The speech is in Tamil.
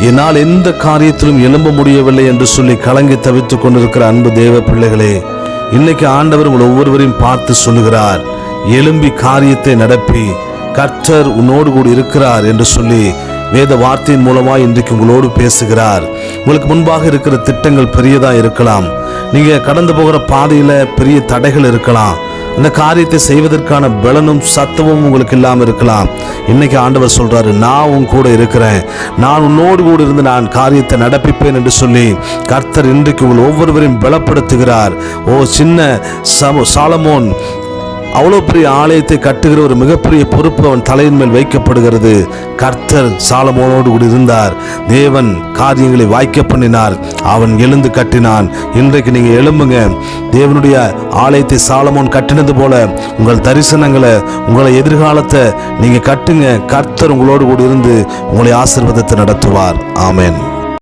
என்னால் எந்த காரியத்திலும் எழும்ப முடியவில்லை என்று சொல்லி கலங்கி தவித்துக் கொண்டிருக்கிற அன்பு தேவ பிள்ளைகளே, இன்னைக்கு ஆண்டவர் உங்கள் ஒவ்வொருவரையும் பார்த்து சொல்லுகிறார், எழும்பி காரியத்தை நடப்பி, கர்த்தர் உன்னோடு கூட இருக்கிறார் என்று சொல்லி வேத வார்த்தையின் மூலமாக இன்றைக்கு உங்களோடு பேசுகிறார். உங்களுக்கு முன்பாக இருக்கிற திட்டங்கள் பெரியதா இருக்கலாம், நீங்க கடந்து போகிற பாதையில பெரிய தடைகள் இருக்கலாம், அந்த காரியத்தை செய்வதற்கான பலனும் சத்துவமும் உங்களுக்கு இல்லாமல் இருக்கலாம். இன்னைக்கு ஆண்டவர் சொல்றாரு, நான் உன் கூட இருக்கிறேன், நான் உன்னோடு கூட இருந்து நான் காரியத்தை நடப்பிப்பேன் என்று சொல்லி கர்த்தர் இன்றைக்கு உங்கள் ஒவ்வொருவரையும் பலப்படுத்துகிறார். சின்ன சாலமோன் அவ்வளோ பெரிய ஆலயத்தை கட்டுகிற ஒரு மிகப்பெரிய பொறுப்பு அவன் தலையின் மேல் வைக்கப்படுகிறது. கர்த்தர் சாலமோனோடு கூட இருந்தார். தேவன் காரியங்களை வாய்க்க பண்ணினார். அவன் எழுந்து கட்டினான். இன்றைக்கு நீங்க எழும்புங்க. தேவனுடைய ஆலயத்தை சாலமோன் கட்டினது போல உங்கள் தரிசனங்களை, உங்களை எதிர்காலத்தை நீங்க கட்டுங்க. கர்த்தர் உங்களோடு கூட இருந்து உங்களை ஆசீர்வாதத்தை நடத்துவார். ஆமென்.